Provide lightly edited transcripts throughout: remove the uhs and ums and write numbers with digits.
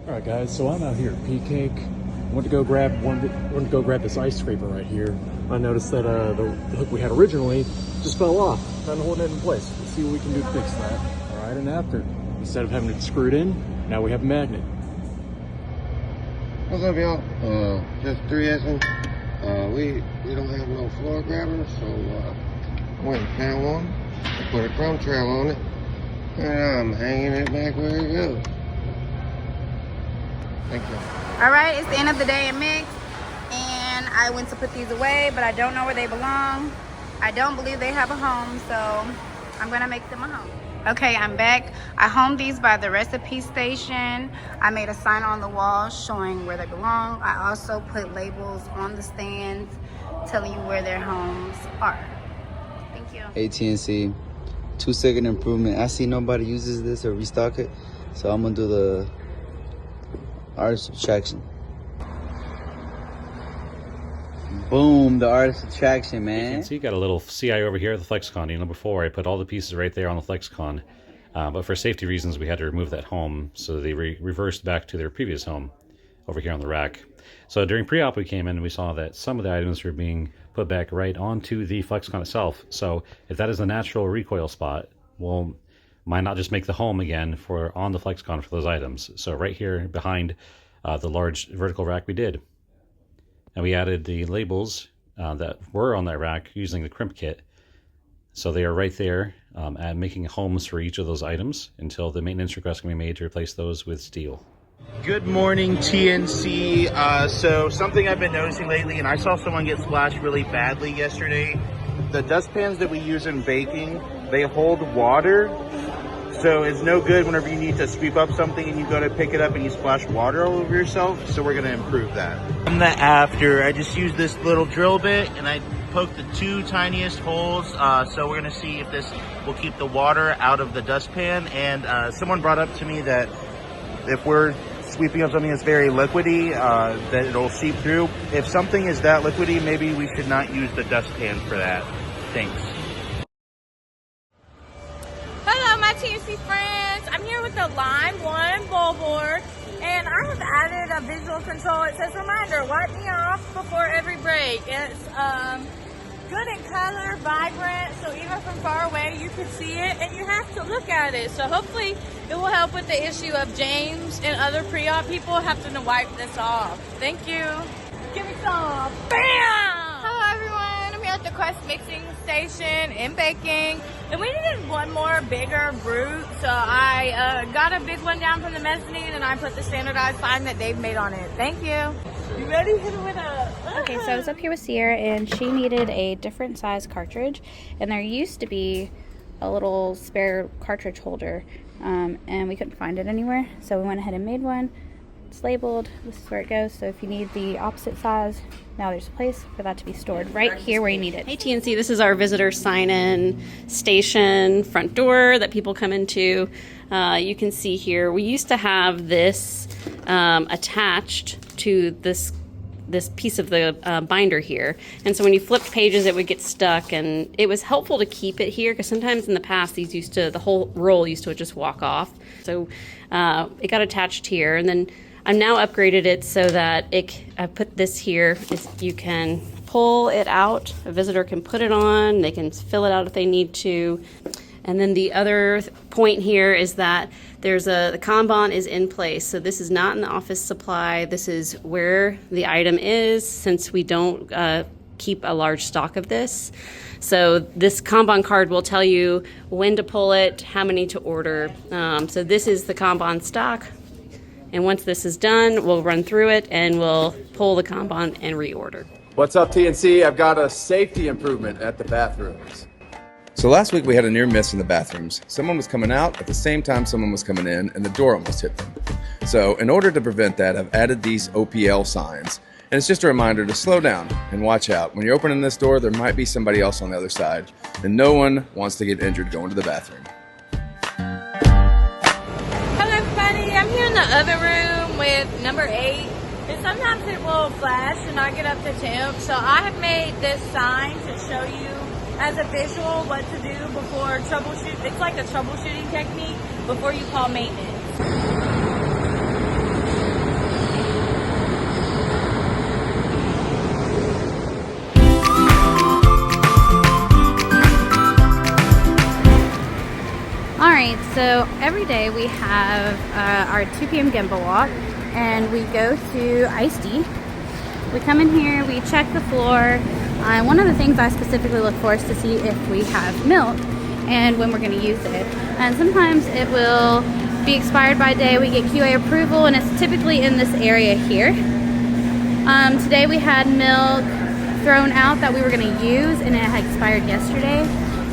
All right, guys. So I'm out here at Pea Cake. Wanted to go grab this ice scraper right here. I noticed that the hook we had originally just fell off. Trying to hold it in place. Let's see what we can do to fix that. All right, and after, instead of having it screwed in, now we have a magnet. What's up, y'all? Just 3S'ing. We don't have no floor grabber, so I went and found one. I put a crumb trail on it, and I'm hanging it back where it goes. Thank you. All right, it's the end of the day in Mix, and I went to put these away, but I don't know where they belong. I don't believe they have a home, so I'm gonna make them a home. Okay, I'm back. I homed these by the recipe station. I made a sign on the wall showing where they belong. I also put labels on the stands telling you where their homes are. Thank you. AT&C, 2-second improvement. I see nobody uses this or restock it, so I'm gonna do the art of subtraction. Boom, the art of subtraction, man. You can see, got a little CI over here at the FlexCon. You know, before I put all the pieces right there on the FlexCon, but for safety reasons, we had to remove that home, so they reversed back to their previous home over here on the rack. So during pre-op, we came in and we saw that some of the items were being put back right onto the FlexCon itself. So if that is the natural recoil spot, well, why not just make the home again for on the FlexCon for those items? So right here behind the large vertical rack, we did. And we added the labels that were on that rack using the crimp kit. So they are right there and making homes for each of those items until the maintenance request can be made to replace those with steel. Good morning, TNC. So something I've been noticing lately, and I saw someone get splashed really badly yesterday. The dustpans that we use in baking, they hold water. So it's no good whenever you need to sweep up something and you go to pick it up and you splash water all over yourself. So we're going to improve that. On the after, I just used this little drill bit and I poked the 2 tiniest holes. So we're going to see if this will keep the water out of the dustpan. And someone brought up to me that if we're sweeping up something that's very liquidy, that it'll seep through. If something is that liquidy, maybe we should not use the dustpan for that. Thanks. Hello, my TNC friends. I'm here with the Line 1 bowl board, and I have added a visual control. It says, reminder, wipe me off before every break. It's good in color, vibrant, so even from far away you can see it, and you have to look at it. So hopefully it will help with the issue of James and other pre-op people having to wipe this off. Thank you. Give me some. Bam! Hello, everyone. I'm here at the Quest Mixing Station in baking, and we needed one more bigger brute, so I got a big one down from the mezzanine, and I put the standardized sign that Dave made on it. Thank you. You ready? Hit it with a... Okay, so I was up here with Sierra, and she needed a different size cartridge, and there used to be a little spare cartridge holder, and we couldn't find it anywhere, so we went ahead and made one. It's labeled. This is where it goes, so if you need the opposite size, now there's a place for that to be stored right here where you need it. Hey TNC, this is our visitor sign-in station front door that people come into. You can see here, we used to have this attached to this piece of the binder here, and so when you flipped pages it would get stuck, and it was helpful to keep it here because sometimes in the past the whole roll used to just walk off. So it got attached here, and then I've now upgraded it so that I put this here. You can pull it out. A visitor can put it on. They can fill it out if they need to. And then the other point here is that the Kanban is in place. So this is not an office supply. This is where the item is, since we don't keep a large stock of this. So this Kanban card will tell you when to pull it, how many to order. So this is the Kanban stock. And once this is done, we'll run through it and we'll pull the Kanban and reorder. What's up, TNC? I've got a safety improvement at the bathrooms. So last week we had a near miss in the bathrooms. Someone was coming out at the same time someone was coming in, and the door almost hit them. So in order to prevent that, I've added these OPL signs. And it's just a reminder to slow down and watch out. When you're opening this door, there might be somebody else on the other side, and no one wants to get injured going to the bathroom. Hello, everybody. I'm here in the other room with number 8. And sometimes it will flash and not get up to temp. So I have made this sign to show you as a visual what to do before troubleshoot. It's like a troubleshooting technique before you call maintenance. So every day we have our 2 p.m. Gemba walk, and we go to ICED. We come in here, we check the floor. One of the things I specifically look for is to see if we have milk and when we're going to use it. And sometimes it will be expired by day. We get QA approval, and it's typically in this area here. Today we had milk thrown out that we were going to use, and it had expired yesterday.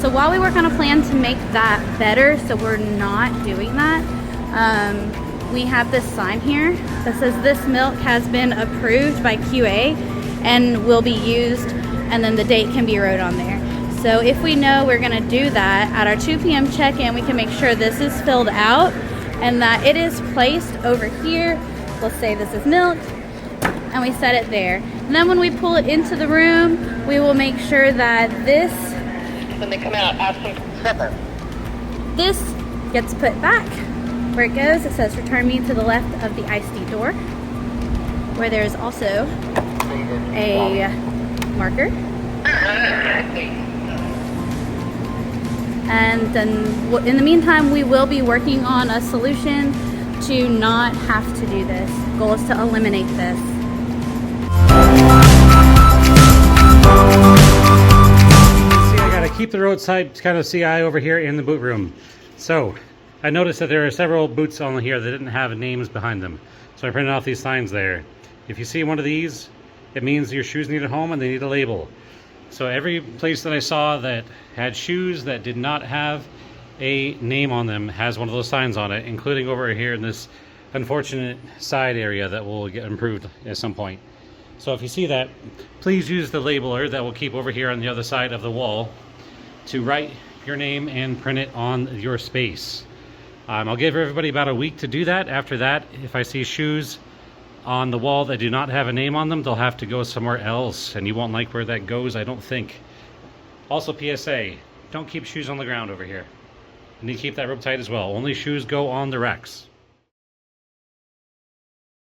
So while we work on a plan to make that better, so we're not doing that, we have this sign here that says this milk has been approved by QA and will be used, and then the date can be wrote on there. So if we know we're going to do that at our 2 p.m. check-in, we can make sure this is filled out and that it is placed over here. Let's say this is milk, and we set it there. And then when we pull it into the room, we will make sure that this, when they come out, ask them to slipper. this gets put back where it goes. It says return me to the left of the ICED door, where there is also a marker. And then in the meantime, we will be working on a solution to not have to do this. The goal is to eliminate this. See, I gotta keep the roadside kind of CI over here in the boot room. So I noticed that there are several boots on here that didn't have names behind them. So I printed off these signs there. If you see one of these, it means your shoes need a home and they need a label. So every place that I saw that had shoes that did not have a name on them has one of those signs on it, including over here in this unfortunate side area that will get improved at some point. So if you see that, please use the labeler that will keep over here on the other side of the wall to write your name and print it on your space. I'll give everybody about a week to do that. After that, if I see shoes on the wall that do not have a name on them, they'll have to go somewhere else, and you won't like where that goes, I don't think. Also, PSA, don't keep shoes on the ground over here. You need to keep that rope tight as well. Only shoes go on the racks.